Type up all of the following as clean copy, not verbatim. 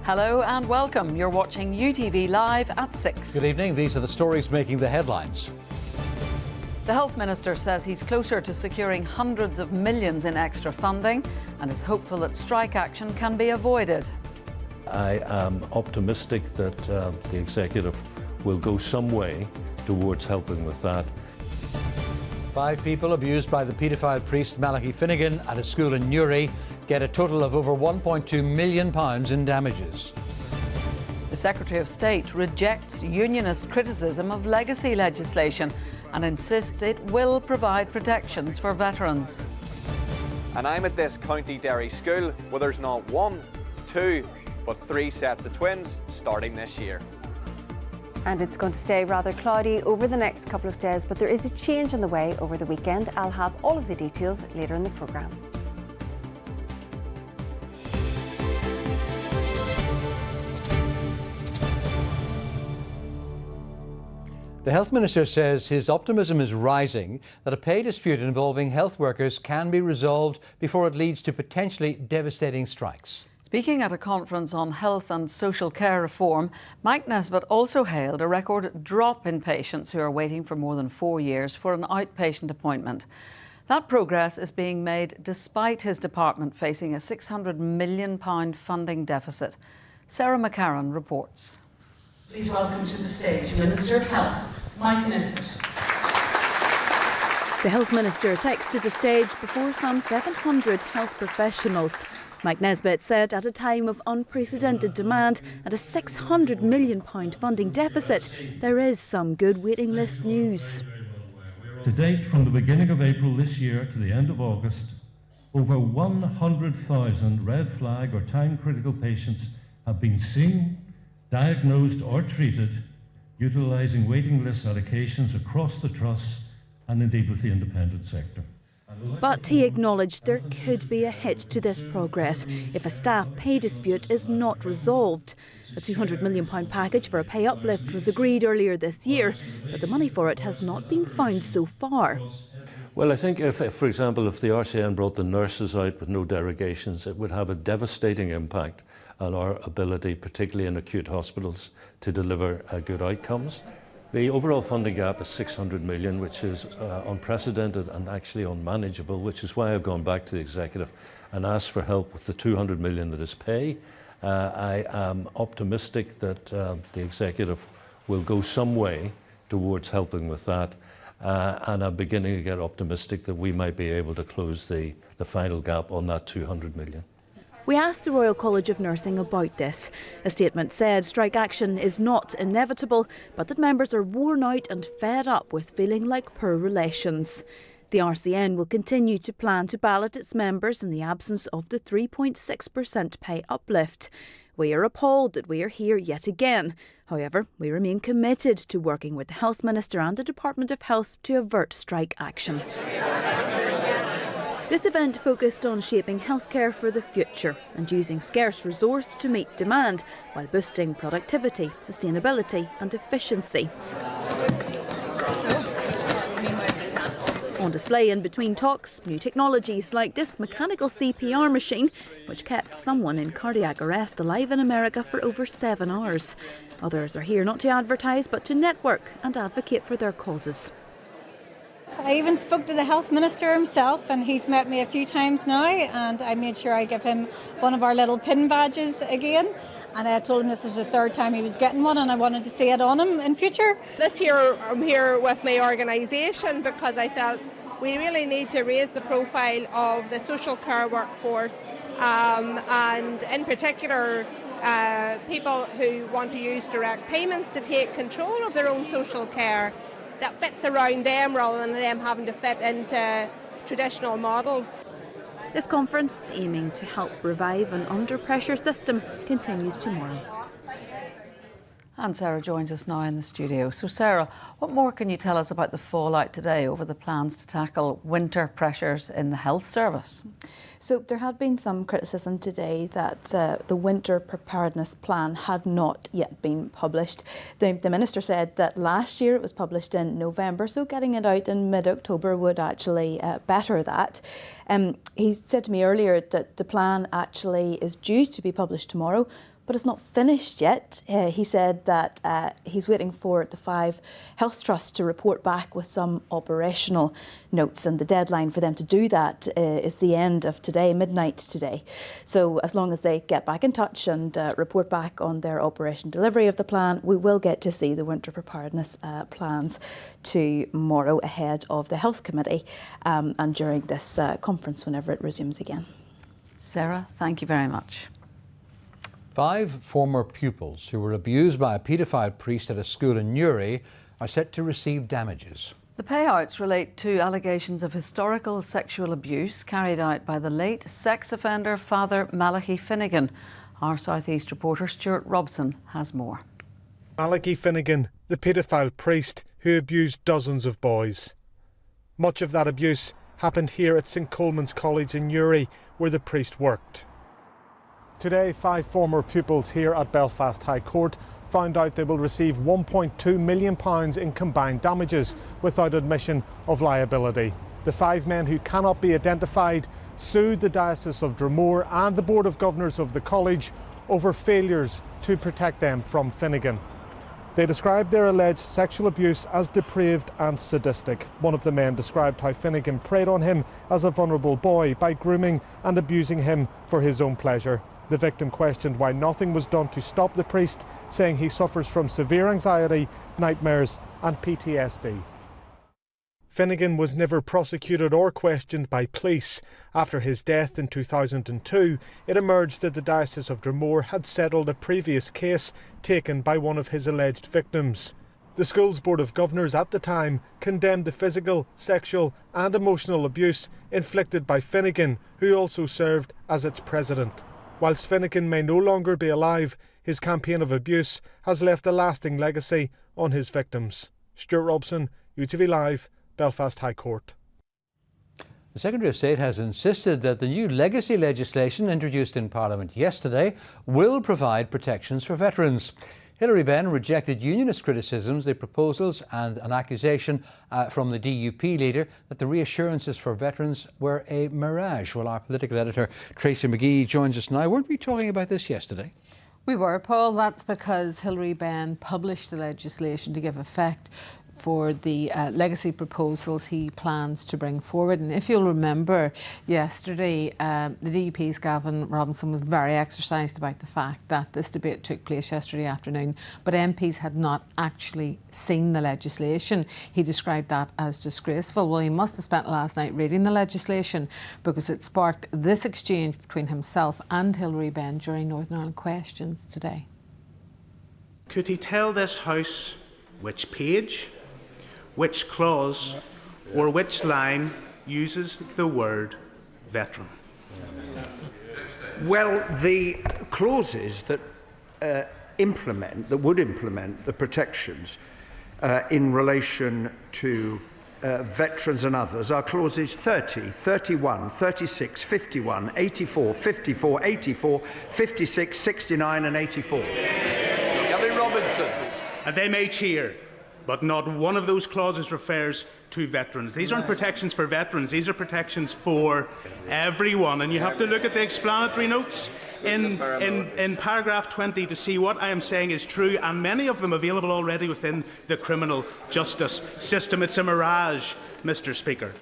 Hello and welcome. You're watching UTV Live at 6. Good evening. These are the stories making the headlines. The Health Minister says he's closer to securing hundreds of millions in extra funding and is hopeful that strike action can be avoided. I am optimistic that the Executive will go some way towards helping with that. 5 people abused by the paedophile priest Malachi Finnegan at a school in Newry get a total of over £1.2 million in damages. The Secretary of State rejects unionist criticism of legacy legislation and insists it will provide protections for veterans. And I'm at this County Derry school where there's not 1, 2, but 3 sets of twins starting this year. And it's going to stay rather cloudy over the next couple of days, but there is a change on the way over the weekend. I'll have all of the details later in the programme. The Health Minister says his optimism is rising that a pay dispute involving health workers can be resolved before it leads to potentially devastating strikes. Speaking at a conference on health and social care reform, Mike Nesbitt also hailed a record drop in patients who are waiting for more than 4 years for an outpatient appointment. That progress is being made despite his department facing a £600 million funding deficit. Sarah McCarran reports. Please welcome to the stage Minister of Health, Mike Nesbitt. The Health Minister takes to the stage before some 700 health professionals. Mike Nesbitt said at a time of unprecedented demand and a £600 million funding deficit, there is some good waiting list news. To date, from the beginning of April this year to the end of August, over 100,000 red flag or time-critical patients have been seen, diagnosed or treated, utilising waiting list allocations across the Trust and indeed with the independent sector. But he acknowledged there could be a hit to this progress if a staff pay dispute is not resolved. A £200 million package for a pay uplift was agreed earlier this year, but the money for it has not been found so far. Well, I think if, for example, if the RCN brought the nurses out with no derogations, it would have a devastating impact on our ability, particularly in acute hospitals, to deliver good outcomes. The overall funding gap is 600 million, which is unprecedented and actually unmanageable, which is why I've gone back to the Executive and asked for help with the 200 million that is pay. I am optimistic that the Executive will go some way towards helping with that, and I'm beginning to get optimistic that we might be able to close the final gap on that 200 million. We asked the Royal College of Nursing about this. A statement said strike action is not inevitable, but that members are worn out and fed up with feeling like poor relations. The RCN will continue to plan to ballot its members in the absence of the 3.6% pay uplift. We are appalled that we are here yet again. However, we remain committed to working with the Health Minister and the Department of Health to avert strike action. This event focused on shaping healthcare for the future and using scarce resource to meet demand while boosting productivity, sustainability and efficiency. On display in between talks, new technologies like this mechanical CPR machine, which kept someone in cardiac arrest alive in America for over 7 hours. Others are here not to advertise but to network and advocate for their causes. I even spoke to the Health Minister himself, and he's met me a few times now, and I made sure I give him one of our little pin badges again, and I told him this was the 3rd time he was getting one and I wanted to see it on him in future. This year I'm here with my organisation because I felt we really need to raise the profile of the social care workforce, and in particular people who want to use direct payments to take control of their own social care that fits around them rather than them having to fit into traditional models. This conference, aiming to help revive an under-pressure system, continues tomorrow. And Sarah joins us now in the studio. So Sarah, what more can you tell us about the fallout today over the plans to tackle winter pressures in the health service? So there had been some criticism today that the winter preparedness plan had not yet been published. The Minister said that last year it was published in November, so getting it out in mid-October would actually better that. He said to me earlier that the plan actually is due to be published tomorrow, but it's not finished yet. He said that he's waiting for the 5 health trusts to report back with some operational notes, and the deadline for them to do that is the end of today, midnight today. So as long as they get back in touch and report back on their operation delivery of the plan, we will get to see the winter preparedness plans tomorrow ahead of the Health Committee and during this conference whenever it resumes again. Sarah, thank you very much. 5 former pupils who were abused by a paedophile priest at a school in Newry are set to receive damages. The payouts relate to allegations of historical sexual abuse carried out by the late sex offender Father Malachi Finnegan. Our South East reporter Stuart Robson has more. Malachi Finnegan, the paedophile priest who abused dozens of boys. Much of that abuse happened here at St Coleman's College in Newry, where the priest worked. Today, 5 former pupils here at Belfast High Court found out they will receive £1.2 million in combined damages without admission of liability. The 5 men who cannot be identified sued the Diocese of Dromore and the Board of Governors of the college over failures to protect them from Finnegan. They described their alleged sexual abuse as depraved and sadistic. One of the men described how Finnegan preyed on him as a vulnerable boy by grooming and abusing him for his own pleasure. The victim questioned why nothing was done to stop the priest, saying he suffers from severe anxiety, nightmares and PTSD. Finnegan was never prosecuted or questioned by police. After his death in 2002, it emerged that the Diocese of Dromore had settled a previous case taken by one of his alleged victims. The school's Board of Governors at the time condemned the physical, sexual and emotional abuse inflicted by Finnegan, who also served as its president. Whilst Finnegan may no longer be alive, his campaign of abuse has left a lasting legacy on his victims. Stuart Robson, UTV Live, Belfast High Court. The Secretary of State has insisted that the new legacy legislation introduced in Parliament yesterday will provide protections for veterans. Hilary Benn rejected unionist criticisms, the proposals and an accusation from the DUP leader that the reassurances for veterans were a mirage. Well, our political editor Tracy McGee joins us now. Weren't we talking about this yesterday? We were, Paul. That's because Hilary Benn published the legislation to give effect for the legacy proposals he plans to bring forward. And if you'll remember, yesterday the DUP's Gavin Robinson was very exercised about the fact that this debate took place yesterday afternoon, but MPs had not actually seen the legislation. He described that as disgraceful. Well, he must have spent last night reading the legislation, because it sparked this exchange between himself and Hilary Benn during Northern Ireland Questions today. Could he tell this House which page, which clause or which line uses the word veteran? Well, the clauses that would implement the protections in relation to veterans and others are clauses 30, 31, 36, 51, 84, 54, 84, 56, 69 and 84. Gavin Robinson. And they may cheer, but not one of those clauses refers to veterans. These aren't protections for veterans, these are protections for everyone. And you have to look at the explanatory notes in paragraph 20 to see what I am saying is true, and many of them available already within the criminal justice system. It's a mirage, Mr. Speaker.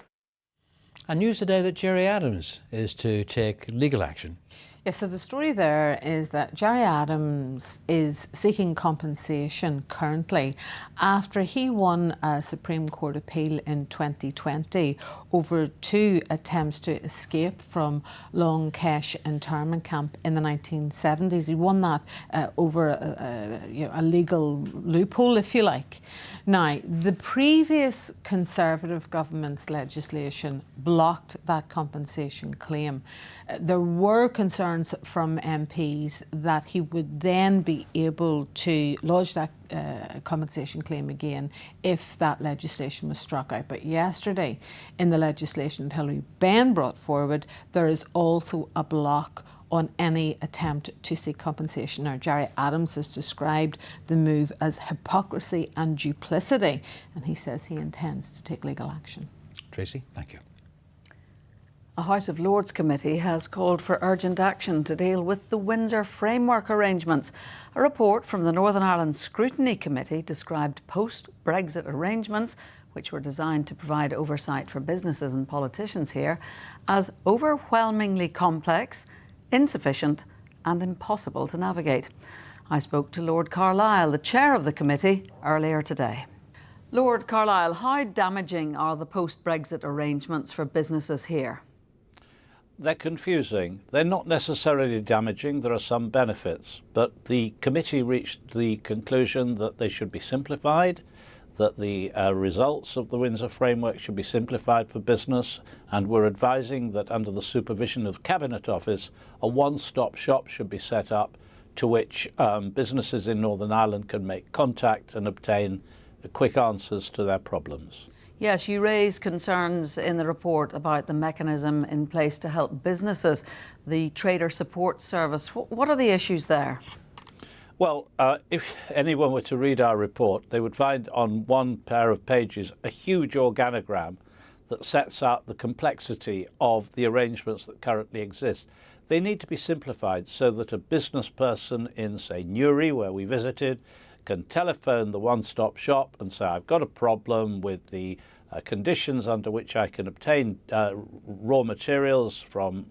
And news today that Gerry Adams is to take legal action. Yes, so the story there is that Gerry Adams is seeking compensation currently after he won a Supreme Court appeal in 2020 over 2 attempts to escape from Lough Neagh internment camp in the 1970s. He won that over a legal loophole, if you like. Now, the previous Conservative government's legislation blocked that compensation claim. There were concerns from MPs that he would then be able to lodge that compensation claim again if that legislation was struck out. But yesterday, in the legislation that Hilary Benn brought forward, there is also a block on any attempt to seek compensation. Now, Gerry Adams has described the move as hypocrisy and duplicity, and he says he intends to take legal action. Tracy, thank you. A House of Lords committee has called for urgent action to deal with the Windsor framework arrangements. A report from the Northern Ireland Scrutiny Committee described post-Brexit arrangements, which were designed to provide oversight for businesses and politicians here, as overwhelmingly complex, insufficient and impossible to navigate. I spoke to Lord Carlisle, the chair of the committee, earlier today. Lord Carlisle, how damaging are the post-Brexit arrangements for businesses here? They're confusing. They're not necessarily damaging. There are some benefits, but the committee reached the conclusion that they should be simplified, that the results of the Windsor framework should be simplified for business, and we're advising that under the supervision of Cabinet Office, a one-stop shop should be set up to which businesses in Northern Ireland can make contact and obtain quick answers to their problems. Yes, you raise concerns in the report about the mechanism in place to help businesses, the Trader Support Service. What are the issues there? Well, if anyone were to read our report, they would find on one pair of pages a huge organogram that sets out the complexity of the arrangements that currently exist. They need to be simplified so that a business person in, say, Newry, where we visited, can telephone the one-stop shop and say, I've got a problem with the conditions under which I can obtain raw materials from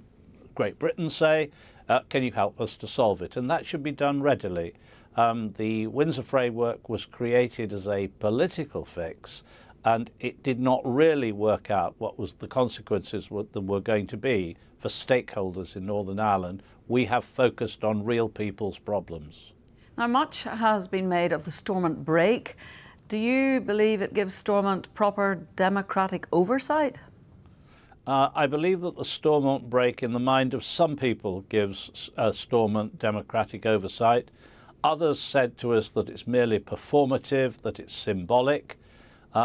Great Britain, say, can you help us to solve it? And that should be done readily. The Windsor framework was created as a political fix, and it did not really work out what was the consequences that were going to be for stakeholders in Northern Ireland. We have focused on real people's problems. Now, much has been made of the Stormont break. Do you believe it gives Stormont proper democratic oversight? I believe that the Stormont break, in the mind of some people, gives Stormont democratic oversight. Others said to us that it's merely performative, that it's symbolic.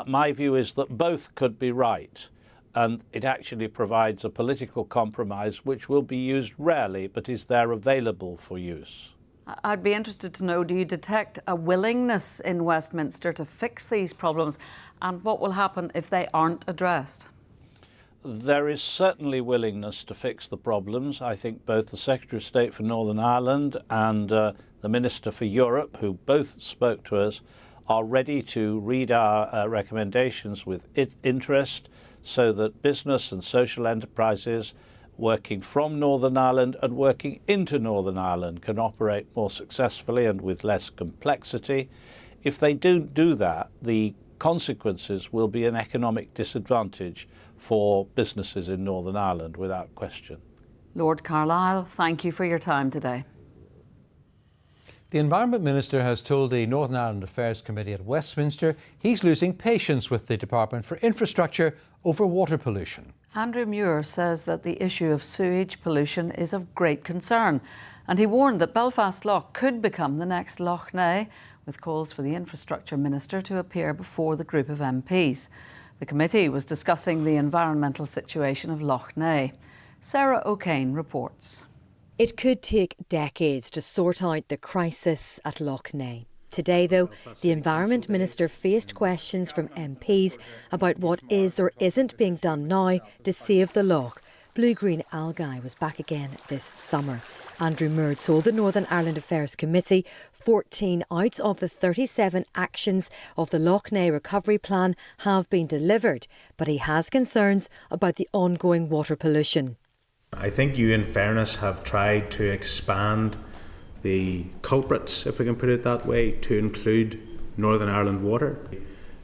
My view is that both could be right, and it actually provides a political compromise which will be used rarely, but is there available for use. I'd be interested to know, do you detect a willingness in Westminster to fix these problems, and what will happen if they aren't addressed? There is certainly willingness to fix the problems. I think both the Secretary of State for Northern Ireland and the Minister for Europe, who both spoke to us, are ready to read our recommendations with interest so that business and social enterprises working from Northern Ireland and working into Northern Ireland can operate more successfully and with less complexity. If they don't do that, the consequences will be an economic disadvantage for businesses in Northern Ireland, without question. Lord Carlisle, thank you for your time today. The Environment Minister has told the Northern Ireland Affairs Committee at Westminster he's losing patience with the Department for Infrastructure over water pollution. Andrew Muir says that the issue of sewage pollution is of great concern, and he warned that Belfast Lough could become the next Lough Neagh, with calls for the Infrastructure Minister to appear before the group of MPs. The committee was discussing the environmental situation of Lough Neagh. Sarah O'Kane reports. It could take decades to sort out the crisis at Lough Neagh. Today, though, the Environment Minister faced questions from MPs about what is or isn't being done now to save the lough. Blue-green algae was back again this summer. Andrew Muir told the Northern Ireland Affairs Committee 14 out of the 37 actions of the Lough Neagh recovery plan have been delivered, but he has concerns about the ongoing water pollution. I think you, in fairness, have tried to expand the culprits, if we can put it that way, to include Northern Ireland Water,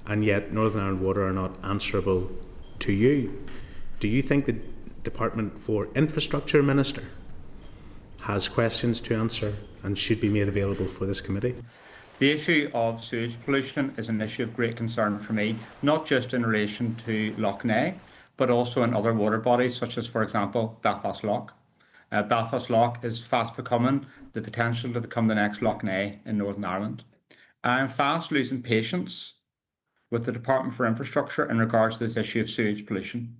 and yet Northern Ireland Water are not answerable to you. Do you think the Department for Infrastructure Minister has questions to answer and should be made available for this committee? The issue of sewage pollution is an issue of great concern for me, not just in relation to Lough Neagh, but also in other water bodies, such as, for example, Belfast Lough. Belfast Lough is fast becoming the potential to become the next Lough Neagh in Northern Ireland. I'm fast losing patience with the Department for Infrastructure in regards to this issue of sewage pollution.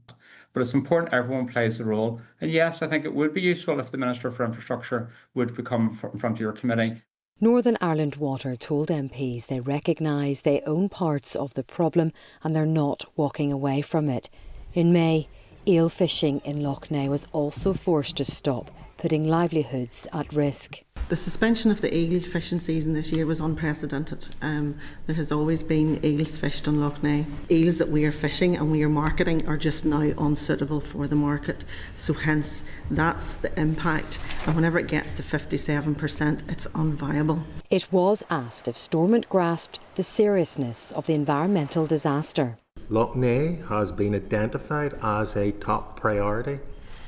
But it's important everyone plays the role. And yes, I think it would be useful if the Minister for Infrastructure would become in front of your committee. Northern Ireland Water told MPs they recognise they own parts of the problem and they're not walking away from it. In May, Eel fishing in Lough Neagh was also forced to stop, putting livelihoods at risk. The suspension of the eel fishing season this year was unprecedented. There has always been eels fished on Lough Neagh. Eels that we are fishing and we are marketing are just now unsuitable for the market. So hence, that's the impact. And whenever it gets to 57%, it's unviable. It was asked if Stormont grasped the seriousness of the environmental disaster. Lough Neagh has been identified as a top priority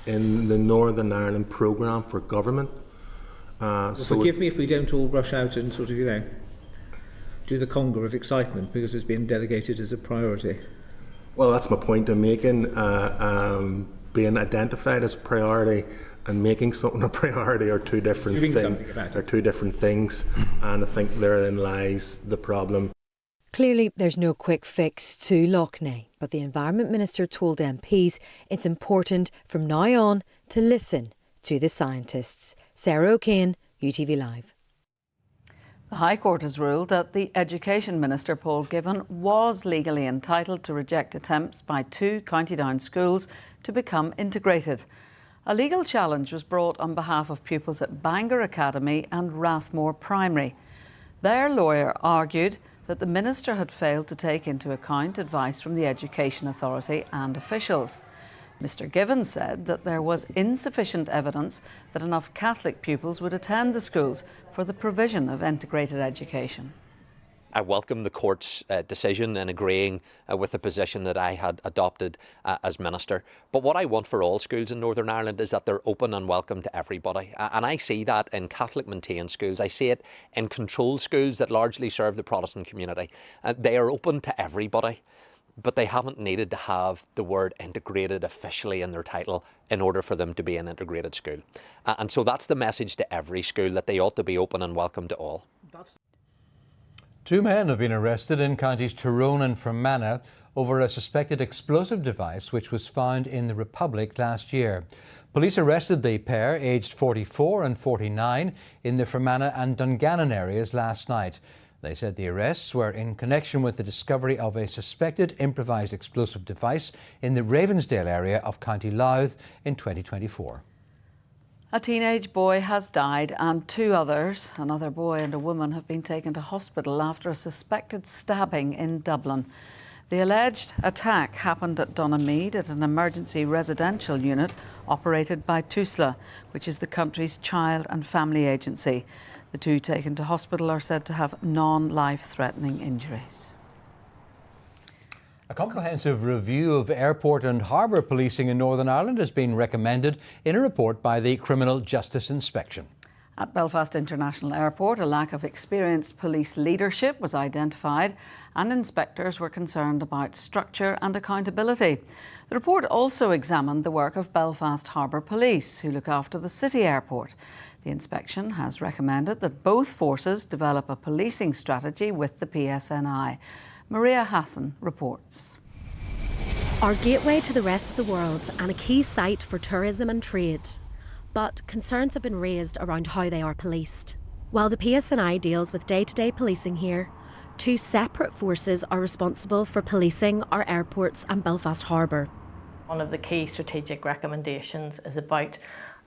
in the Northern Ireland programme for government. Well, forgive me if we don't all rush out and sort of, do the conga of excitement because it's been delegated as a priority. Well, that's my point I'm making. Being identified as a priority and making something a priority are two different things. They're two different things, and I think therein lies the problem. Clearly, there's no quick fix to Lough Neagh, but the Environment Minister told MPs it's important from now on to listen to the scientists. Sarah O'Kane, UTV Live. The High Court has ruled that the Education Minister, Paul Givan, was legally entitled to reject attempts by 2 County Down schools to become integrated. A legal challenge was brought on behalf of pupils at Bangor Academy and Rathmore Primary. Their lawyer argued that the Minister had failed to take into account advice from the Education Authority and officials. Mr Givan said that there was insufficient evidence that enough Catholic pupils would attend the schools for the provision of integrated education. I welcome the court's decision in agreeing with the position that I had adopted as Minister. But what I want for all schools in Northern Ireland is that they're open and welcome to everybody. And I see that in Catholic maintained schools. I see it in controlled schools that largely serve the Protestant community. They are open to everybody, but they haven't needed to have the word integrated officially in their title in order for them to be an integrated school. And so that's the message to every school, that they ought to be open and welcome to all. 2 men have been arrested in counties Tyrone and Fermanagh over a suspected explosive device which was found in the Republic last year. Police arrested the pair, aged 44 and 49, in the Fermanagh and Dungannon areas last night. They said the arrests were in connection with the discovery of a suspected improvised explosive device in the Ravensdale area of County Louth in 2024. A teenage boy has died and 2 others, another boy and a woman, have been taken to hospital after a suspected stabbing in Dublin. The alleged attack happened at Donaghmead at an emergency residential unit operated by TUSLA, which is the country's child and family agency. The 2 taken to hospital are said to have non-life-threatening injuries. A comprehensive review of airport and harbour policing in Northern Ireland has been recommended in a report by the Criminal Justice Inspection. At Belfast International Airport, a lack of experienced police leadership was identified, and inspectors were concerned about structure and accountability. The report also examined the work of Belfast Harbour Police, who look after the city airport. The inspection has recommended that both forces develop a policing strategy with the PSNI. Maria Hassan reports. Our gateway to the rest of the world and a key site for tourism and trade. But concerns have been raised around how they are policed. While the PSNI deals with day-to-day policing here, 2 separate forces are responsible for policing our airports and Belfast Harbour. One of the key strategic recommendations is about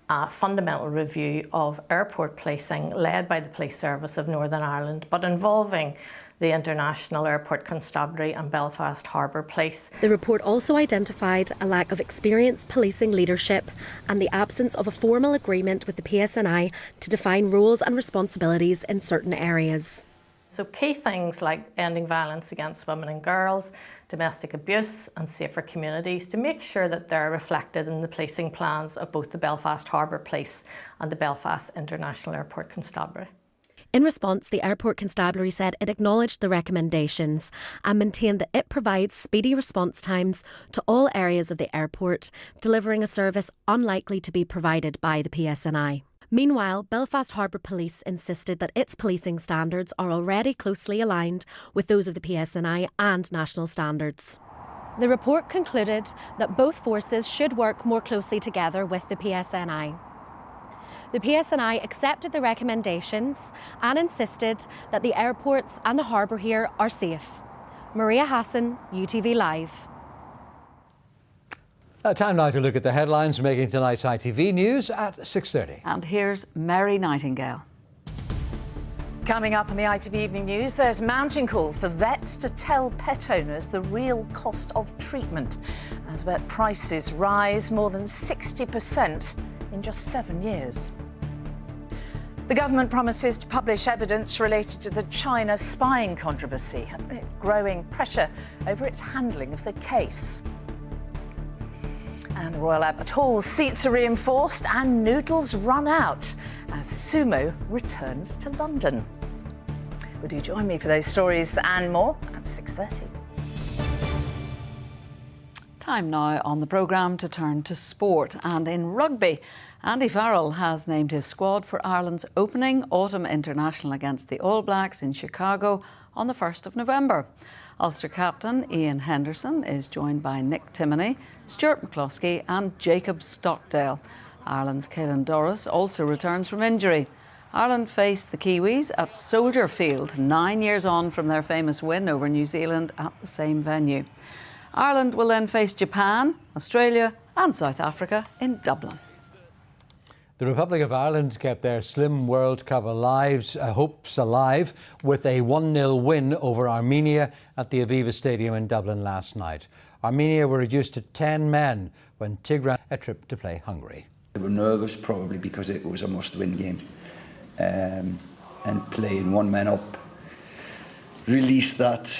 a fundamental review of airport policing led by the Police Service of Northern Ireland, but involving the International Airport Constabulary and Belfast Harbour Police. The report also identified a lack of experienced policing leadership and the absence of a formal agreement with the PSNI to define roles and responsibilities in certain areas. So key things like ending violence against women and girls, domestic abuse and safer communities, to make sure that they're reflected in the policing plans of both the Belfast Harbour Police and the Belfast International Airport Constabulary. In response, the Airport Constabulary said it acknowledged the recommendations and maintained that it provides speedy response times to all areas of the airport, delivering a service unlikely to be provided by the PSNI. Meanwhile, Belfast Harbour Police insisted that its policing standards are already closely aligned with those of the PSNI and national standards. The report concluded that both forces should work more closely together with the PSNI. The PSNI accepted the recommendations and insisted that the airports and the harbour here are safe. Maria Hassan, UTV Live. Time now to look at the headlines making tonight's ITV News at 6:30. And here's Mary Nightingale. Coming up on the ITV Evening News, there's mounting calls for vets to tell pet owners the real cost of treatment as vet prices rise more than 60% in just 7 years. The government promises to publish evidence related to the China spying controversy, growing pressure over its handling of the case. And the Royal Albert Hall's seats are reinforced and noodles run out as Sumo returns to London. Would you join me for those stories and more at 6:30? Time now on the programme to turn to sport. And in rugby, Andy Farrell has named his squad for Ireland's opening autumn international against the All Blacks in Chicago on the 1st of November. Ulster captain Ian Henderson is joined by Nick Timoney, Stuart McCloskey and Jacob Stockdale. Ireland's Caelan Doris also returns from injury. Ireland face the Kiwis at Soldier Field 9 years on from their famous win over New Zealand at the same venue. Ireland will then face Japan, Australia and South Africa in Dublin. The Republic of Ireland kept their slim World Cup hopes alive with a 1-0 win over Armenia at the Aviva Stadium in Dublin last night. Armenia were reduced to 10 men when Tigran a trip to play Hungary. They were nervous probably because it was a must-win game, and playing one man up released that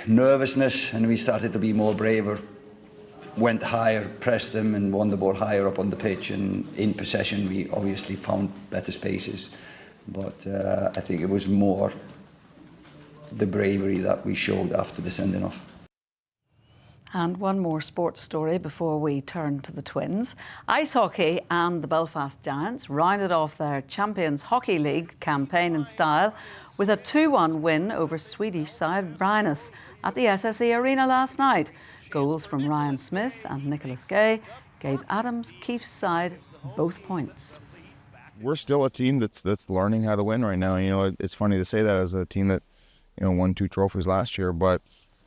nervousness, and we started to be more braver. Went higher, pressed them and won the ball higher up on the pitch, and in possession we obviously found better spaces, but I think it was more the bravery that we showed after the sending off. And one more sports story before we turn to the Twins. Ice hockey and the Belfast Giants rounded off their Champions Hockey League campaign in style with a 2-1 win over Swedish side Brynäs at the SSE Arena last night. Goals from Ryan Smith and Nicholas Gay gave Adams Keefe's side both points. We're still a team that's learning how to win right now. You know, it's funny to say that as a team that, you know, won 2 trophies last year, but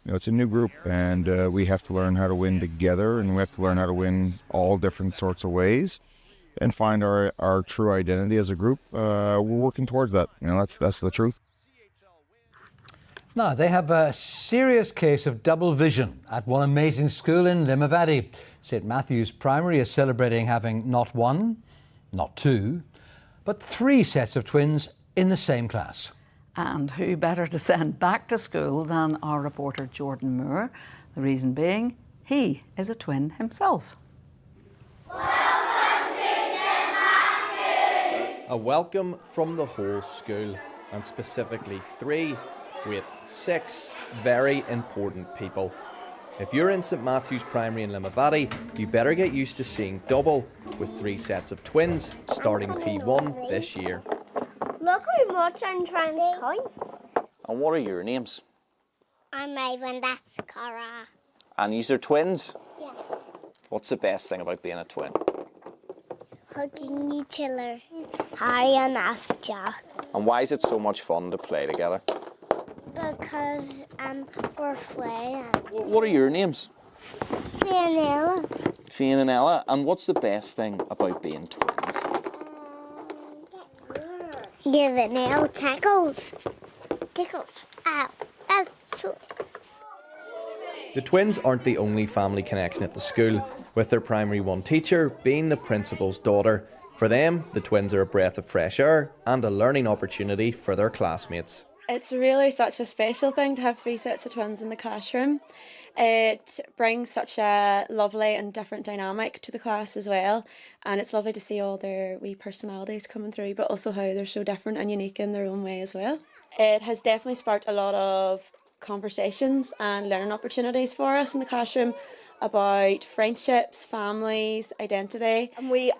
you know, it's a new group, and we have to learn how to win together, and we have to learn how to win all different sorts of ways and find our true identity as a group. We're working towards that. You know, that's the truth. Now, they have a serious case of double vision at one amazing school in Limavady. St Matthew's Primary is celebrating having not 1, not 2, but 3 sets of twins in the same class. And who better to send back to school than our reporter Jordan Moore? The reason being, he is a twin himself. Welcome to St Matthew's! A welcome from the whole school, and specifically 6 very important people. If you're in St Matthew's Primary in Limavady, you better get used to seeing double with 3 sets of twins starting P1 this year. Look how much I'm trying to count. And what are your names? I'm Raven, that's Cara. And these are twins? Yeah. What's the best thing about being a twin? Hugging each other. Harry and Asja. And why is it so much fun to play together? Because we're friends. What are your names? Fia and Ella. Fian and Ella. And what's the best thing about being twins? Giving Ella tickles. Tickles. Ow. That's true. The twins aren't the only family connection at the school, with their Primary 1 teacher being the principal's daughter. For them, the twins are a breath of fresh air and a learning opportunity for their classmates. It's really such a special thing to have 3 sets of twins in the classroom. It brings such a lovely and different dynamic to the class as well, and it's lovely to see all their wee personalities coming through, but also how they're so different and unique in their own way as well. It has definitely sparked a lot of conversations and learning opportunities for us in the classroom about friendships, families, identity. And we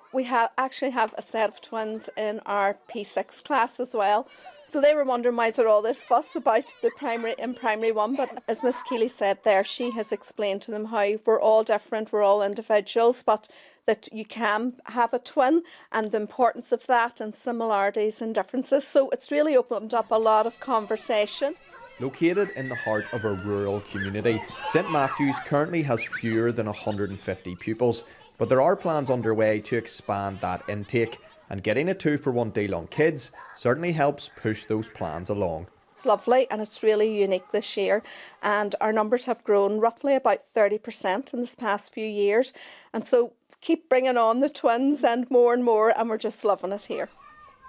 actually have a set of twins in our P6 class as well. So they were wondering why is there all this fuss about the primary 1, but as Miss Keeley said there, she has explained to them how we're all different, we're all individuals, but that you can have a twin and the importance of that and similarities and differences. So it's really opened up a lot of conversation. Located in the heart of a rural community, St Matthew's currently has fewer than 150 pupils, but there are plans underway to expand that intake, and getting a 2-for-1 deal on kids certainly helps push those plans along. It's lovely and it's really unique this year, and our numbers have grown roughly about 30% in this past few years, and so keep bringing on the twins and more, and we're just loving it here.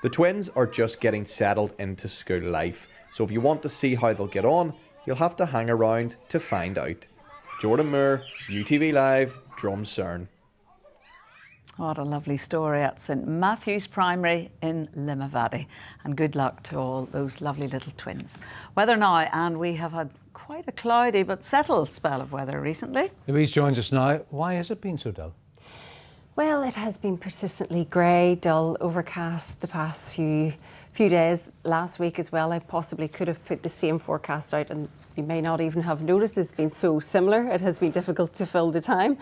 The twins are just getting settled into school life, so if you want to see how they'll get on, you'll have to hang around to find out. Jordan Moore, UTV Live, Drumcerne. What a lovely story at St Matthew's Primary in Limavady, and good luck to all those lovely little twins. Weather now, and we have had quite a cloudy but settled spell of weather recently. Louise joins us now. Why has it been so dull? Well, it has been persistently grey, dull, overcast the past few days. Last week as well, I possibly could have put the same forecast out and you may not even have noticed. It's been so similar. It has been difficult to fill the time.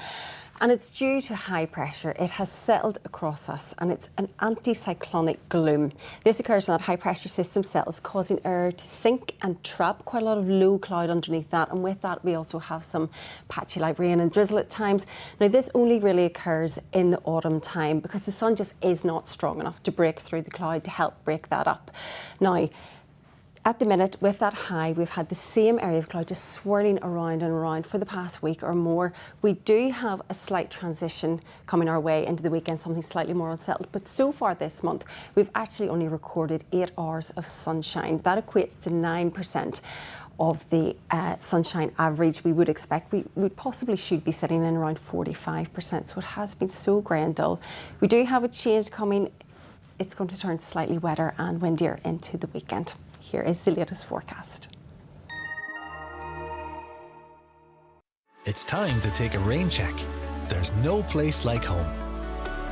And it's due to high pressure. It has settled across us and it's an anticyclonic gloom. This occurs when that high pressure system settles, causing air to sink and trap quite a lot of low cloud underneath that. And with that, we also have some patchy light rain and drizzle at times. Now, this only really occurs in the autumn time because the sun just is not strong enough to break through the cloud to help break that up. Now, at the minute, with that high, we've had the same area of cloud just swirling around and around for the past week or more. We do have a slight transition coming our way into the weekend, something slightly more unsettled. But so far this month, we've actually only recorded 8 hours of sunshine. That equates to 9% of the sunshine average we would expect. We possibly should be sitting in around 45%. So it has been so grey and dull. We do have a change coming. It's going to turn slightly wetter and windier into the weekend. Here is the latest forecast. It's time to take a rain check. There's no place like home.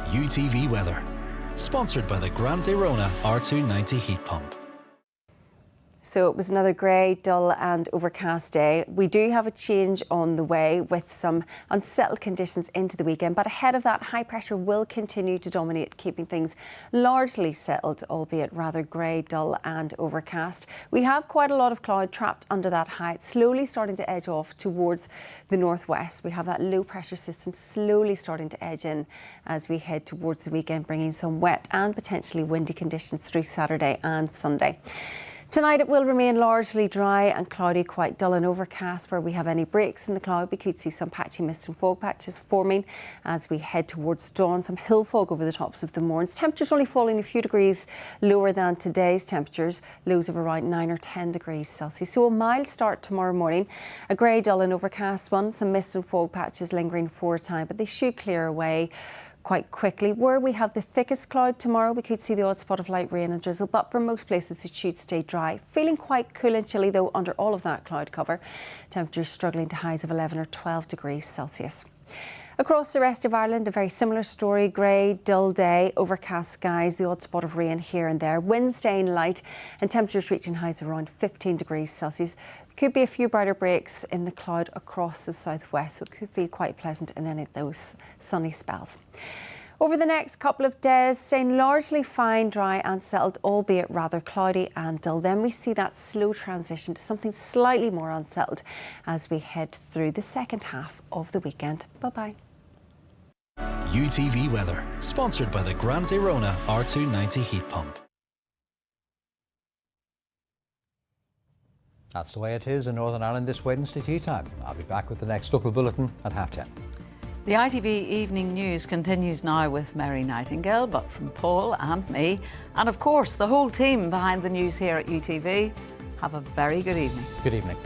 UTV Weather. Sponsored by the Grant Arona R290 heat pump. So it was another grey, dull and overcast day. We do have a change on the way with some unsettled conditions into the weekend, but ahead of that, high pressure will continue to dominate, keeping things largely settled, albeit rather grey, dull and overcast. We have quite a lot of cloud trapped under that high. It's slowly starting to edge off towards the northwest. We have that low pressure system slowly starting to edge in as we head towards the weekend, bringing some wet and potentially windy conditions through Saturday and Sunday. Tonight it will remain largely dry and cloudy, quite dull and overcast. Where we have any breaks in the cloud, we could see some patchy mist and fog patches forming as we head towards dawn. Some hill fog over the tops of the moorings. Temperatures only falling a few degrees lower than today's temperatures, lows of around 9 or 10 degrees Celsius. So a mild start tomorrow morning, a grey, dull and overcast one. Some mist and fog patches lingering for a time, but they should clear away quite quickly. Where we have the thickest cloud tomorrow, we could see the odd spot of light rain and drizzle, but for most places it should stay dry. Feeling quite cool and chilly though under all of that cloud cover. Temperatures struggling to highs of 11 or 12 degrees Celsius. Across the rest of Ireland, a very similar story. Grey, dull day, overcast skies, the odd spot of rain here and there. Wind staying light and temperatures reaching highs of around 15 degrees Celsius. Could be a few brighter breaks in the cloud across the southwest, so it could feel quite pleasant in any of those sunny spells. Over the next couple of days, staying largely fine, dry and settled, albeit rather cloudy and dull. Then we see that slow transition to something slightly more unsettled as we head through the second half of the weekend. Bye-bye. UTV Weather, sponsored by the Grant Arona R290 heat pump. That's the way it is in Northern Ireland this Wednesday tea time. I'll be back with the next local bulletin at 10:30. The ITV Evening News continues now with Mary Nightingale, but from Paul and me, and of course the whole team behind the news here at UTV. Have a very good evening. Good evening.